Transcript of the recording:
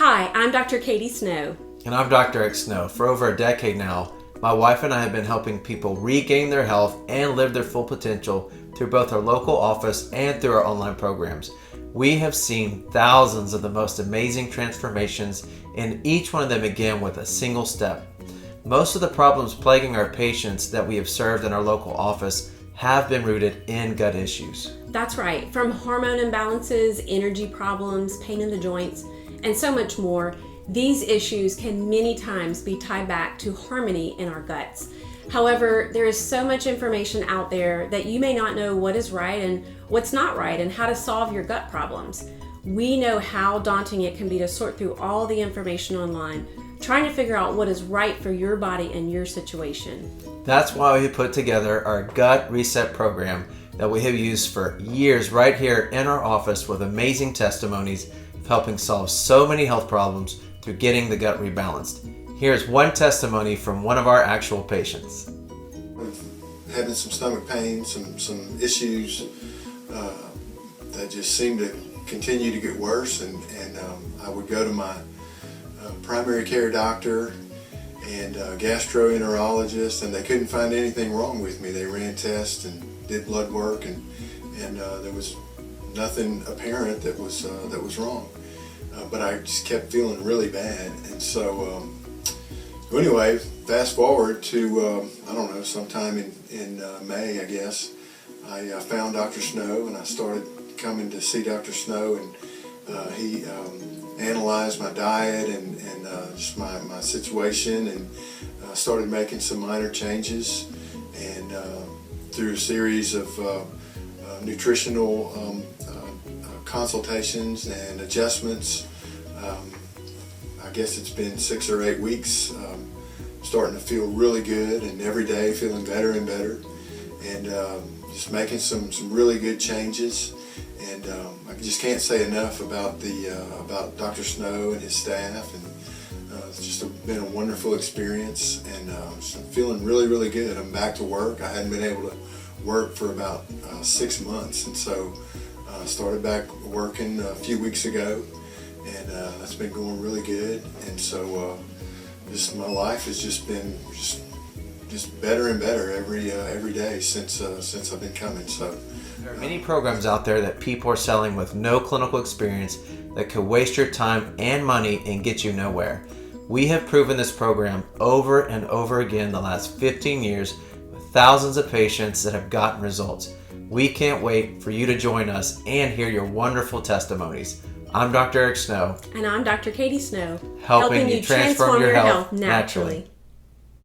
Hi, I'm Dr. Katie Snow. And I'm Dr. X Snow. For over a decade now, my wife and I have been helping people regain their health and live their full potential through both our local office and through our online programs. We have seen thousands of the most amazing transformations, and each one of them began with a single step. Most of the problems plaguing our patients that we have served in our local office have been rooted in gut issues. That's right, from hormone imbalances, energy problems, pain in the joints, and so much more. These issues can many times be tied back to harmony in our guts. However, there is so much information out there that you may not know what is right and what's not right and how to solve your gut problems. We know how daunting it can be to sort through all the information online, trying to figure out what is right for your body and your situation. That's why we put together our Gut Reset program that we have used for years right here in our office with amazing testimonies of helping solve so many health problems through getting the gut rebalanced. Here's one testimony from one of our actual patients. Having some stomach pain, some issues that just seemed to continue to get worse, and I would go to my primary care doctor and gastroenterologist, and they couldn't find anything wrong with me. They ran tests and did blood work, and there was nothing apparent that was wrong. But I just kept feeling really bad, and so anyway, fast forward to I don't know, sometime in May, I guess. I found Dr. Snow, and I started coming to see Dr. Snow, and he analyzed my diet and just my situation, and started making some minor changes, and through a series of nutritional consultations and adjustments. I guess it's been 6 or 8 weeks, starting to feel really good, and every day feeling better and better, and just making some really good changes. And I just can't say enough about about Dr. Snow and his staff, and it's just been a wonderful experience, and I'm feeling really good. I'm back to work. I hadn't been able to work for about 6 months, and so I started back working a few weeks ago, and that's been going really good. And so just my life has just been just better and better every day since I've been coming. So there are many programs out there that people are selling with no clinical experience that could waste your time and money and get you nowhere. We have proven this program over and over again the last 15 years with thousands of patients that have gotten results. We can't wait for you to join us and hear your wonderful testimonies. I'm Dr. Eric Snow. And I'm Dr. Katie Snow, helping you transform your health naturally.